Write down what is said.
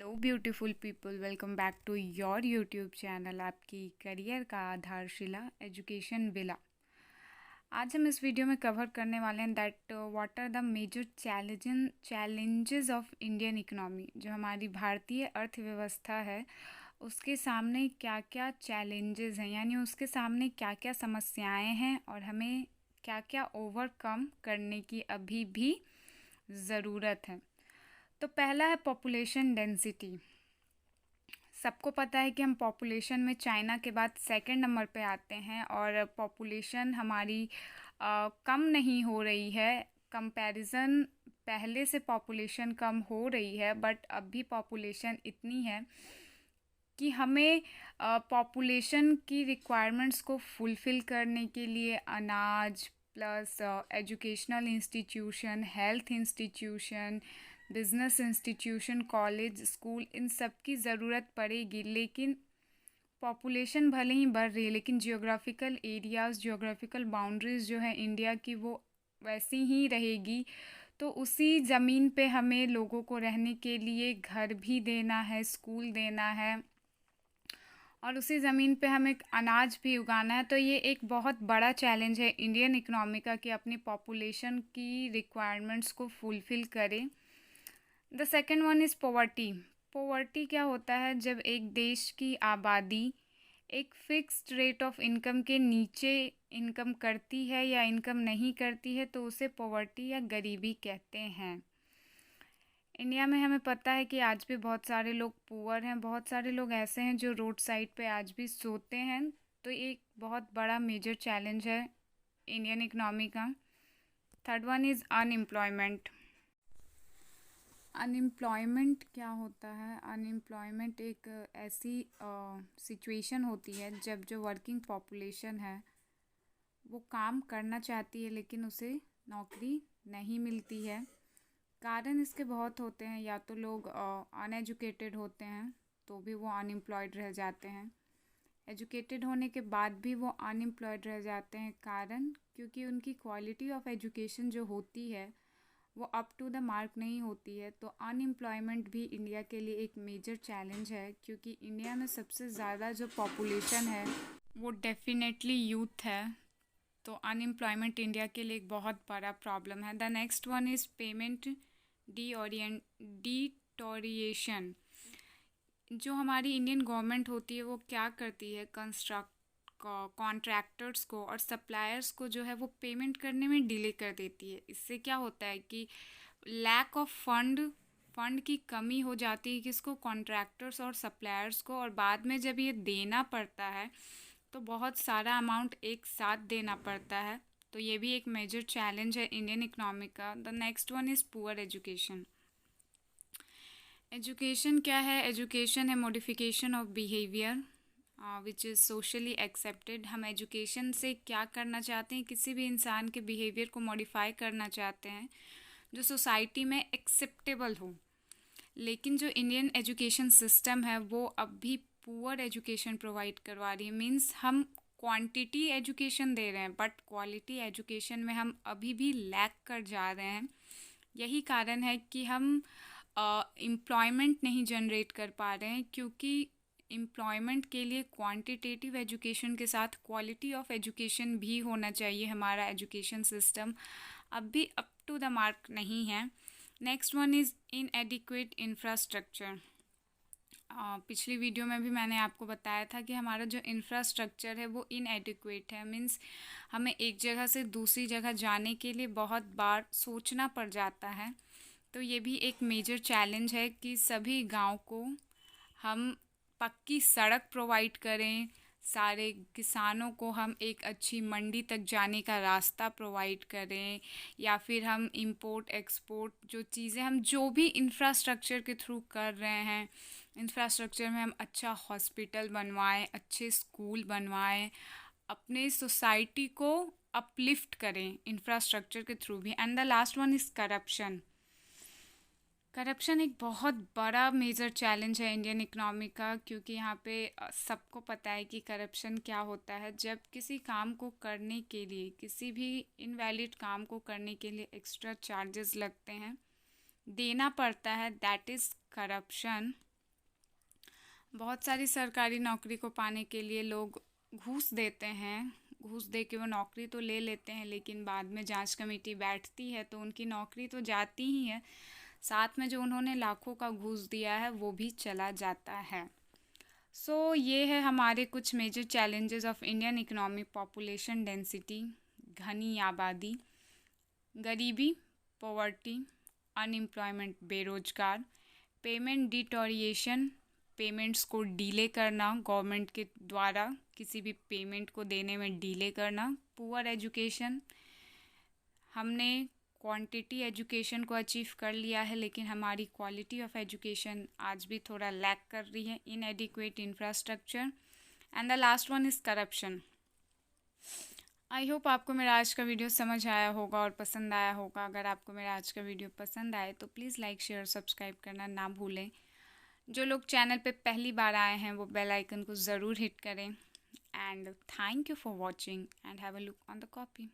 Hello beautiful people, welcome back to your YouTube channel आपकी career का आधारशिला education villa. आज हम इस वीडियो में कवर करने वाले हैं that what are the major challenges of Indian economy. जो हमारी भारतीय अर्थव्यवस्था है उसके सामने क्या क्या चैलेंजेस हैं, यानी उसके सामने क्या क्या समस्याएं हैं और हमें क्या क्या ओवरकम करने की अभी भी ज़रूरत है। तो पहला है पॉपुलेशन डेंसिटी। सबको पता है कि हम पॉपुलेशन में चाइना के बाद सेकंड नंबर पे आते हैं और पॉपुलेशन हमारी कम नहीं हो रही है। कंपैरिजन पहले से पॉपुलेशन कम हो रही है, बट अब भी पॉपुलेशन इतनी है कि हमें पॉपुलेशन की रिक्वायरमेंट्स को फुलफ़िल करने के लिए अनाज plus educational institution, health institution, business institution, college, school, इन सब की ज़रूरत पड़ेगी। लेकिन पॉपुलेशन भले ही बढ़ रही है, लेकिन जियोग्राफिकल एरियाज़, जियोग्राफिकल बाउंड्रीज़ जो है इंडिया की वो वैसी ही रहेगी। तो उसी ज़मीन पे हमें लोगों को रहने के लिए घर भी देना है, स्कूल देना है और उसी ज़मीन पे हमें अनाज भी उगाना है। तो ये एक बहुत बड़ा चैलेंज है इंडियन इकोनॉमी का कि अपनी पॉपुलेशन की रिक्वायरमेंट्स को फुलफ़िल करें। The second one is poverty. Poverty क्या होता है? जब एक देश की आबादी एक फिक्स्ड रेट ऑफ इनकम के नीचे इनकम करती है या इनकम नहीं करती है तो उसे पॉवर्टी या गरीबी कहते हैं। इंडिया में हमें पता है कि आज भी बहुत सारे लोग पुअर हैं, बहुत सारे लोग ऐसे हैं जो रोड साइड पे आज भी सोते हैं। तो ये एक बहुत बड़ा मेजर चैलेंज है इंडियन इकोनॉमी का। Third one is unemployment. Unemployment क्या होता है? अनएम्प्लॉयमेंट एक ऐसी सिचुएशन होती है जब जो वर्किंग पॉपुलेशन है वो काम करना चाहती है लेकिन उसे नौकरी नहीं मिलती है। कारण इसके बहुत होते हैं। या तो लोग अनएजुकेटेड होते हैं तो भी वो अनएम्प्लॉयड रह जाते हैं। एजुकेटेड होने के बाद भी वो अनएम्प्लॉयड रह जाते हैं। कारण क्योंकि उनकी क्वालिटी ऑफ एजुकेशन जो होती है वो अप टू द मार्क नहीं होती है। तो अनएम्प्लॉयमेंट भी इंडिया के लिए एक मेजर चैलेंज है, क्योंकि इंडिया में सबसे ज़्यादा जो पॉपुलेशन है वो डेफिनेटली यूथ है। तो अनएम्प्लॉयमेंट इंडिया के लिए एक बहुत बड़ा प्रॉब्लम है। The next one is payment deterioration. जो हमारी इंडियन गवर्नमेंट होती है वो क्या करती है? कॉन्ट्रैक्टर्स को और सप्लायर्स को जो है वो पेमेंट करने में डिले कर देती है। इससे क्या होता है कि लैक ऑफ फंड की कमी हो जाती है किसको? कॉन्ट्रैक्टर्स और सप्लायर्स को। और बाद में जब ये देना पड़ता है तो बहुत सारा अमाउंट एक साथ देना पड़ता है। तो ये भी एक मेजर चैलेंज है इंडियन इकोनॉमी का। The next one is poor education. Education क्या है? एजुकेशन है modification of behaviour which is socially accepted. हम एजुकेशन से क्या करना चाहते हैं? किसी भी इंसान के बिहेवियर को मॉडिफाई करना चाहते हैं जो सोसाइटी में एक्सेप्टेबल हो। लेकिन जो इंडियन एजुकेशन सिस्टम है वो अब भी पुअर एजुकेशन प्रोवाइड करवा रही है। मीन्स हम क्वांटिटी एजुकेशन दे रहे हैं बट क्वालिटी एजुकेशन में हम अभी भी लैक कर जा रहे हैं। यही कारण है कि हम एम्प्लॉयमेंट नहीं जनरेट कर पा रहे हैं, क्योंकि एम्प्लॉयमेंट के लिए क्वांटिटेटिव एजुकेशन के साथ क्वालिटी ऑफ एजुकेशन भी होना चाहिए। हमारा एजुकेशन सिस्टम अब भी अप टू द मार्क नहीं है। Next one is इनएडिक्वेट infrastructure. पिछली वीडियो में भी मैंने आपको बताया था कि हमारा जो इंफ्रास्ट्रक्चर है वो इनएडिक्वेट है। मीन्स हमें एक जगह से दूसरी जगह जाने के लिए बहुत बार सोचना पड़ जाता है। तो ये भी एक मेजर चैलेंज है कि सभी गांव को हम पक्की सड़क प्रोवाइड करें, सारे किसानों को हम एक अच्छी मंडी तक जाने का रास्ता प्रोवाइड करें, या फिर हम इंपोर्ट एक्सपोर्ट जो चीज़ें हम जो भी इंफ्रास्ट्रक्चर के थ्रू कर रहे हैं, इंफ्रास्ट्रक्चर में हम अच्छा हॉस्पिटल बनवाएं, अच्छे स्कूल बनवाएं, अपने सोसाइटी को अपलिफ्ट करें इंफ्रास्ट्रक्चर के थ्रू भी। And the last one is corruption. Corruption एक बहुत बड़ा मेजर चैलेंज है इंडियन इकोनॉमी का, क्योंकि यहाँ पे सबको पता है कि करप्शन क्या होता है। जब किसी काम को करने के लिए, किसी भी इनवैलिड काम को करने के लिए एक्स्ट्रा चार्जेस लगते हैं, देना पड़ता है, दैट इज़ करप्शन। बहुत सारी सरकारी नौकरी को पाने के लिए लोग घूस देते हैं। घूस दे के वो नौकरी तो ले लेते हैं, लेकिन बाद में जांच कमेटी बैठती है तो उनकी नौकरी तो जाती ही है, साथ में जो उन्होंने लाखों का घूस दिया है वो भी चला जाता है। सो ये है हमारे कुछ major challenges of Indian economy: population density, घनी आबादी, गरीबी, पॉवर्टी, अनएम्प्लॉयमेंट, बेरोजगार, पेमेंट डिटोरिएशन, पेमेंट्स को डीले करना, गवर्नमेंट के द्वारा किसी भी पेमेंट को देने में डीले करना, पुअर एजुकेशन, हमने क्वांटिटी एजुकेशन को अचीव कर लिया है लेकिन हमारी क्वालिटी ऑफ एजुकेशन आज भी थोड़ा लैक कर रही है, इनएडिक्वेट infrastructure, and the last one is corruption. I hope आपको मेरा आज का वीडियो समझ आया होगा और पसंद आया होगा। अगर आपको मेरा आज का वीडियो पसंद आए तो प्लीज़ लाइक शेयर सब्सक्राइब करना ना भूलें। जो लोग चैनल पे पहली बार आए हैं वो बेल आइकन को ज़रूर हिट करें। And thank you for watching and have a look on the copy.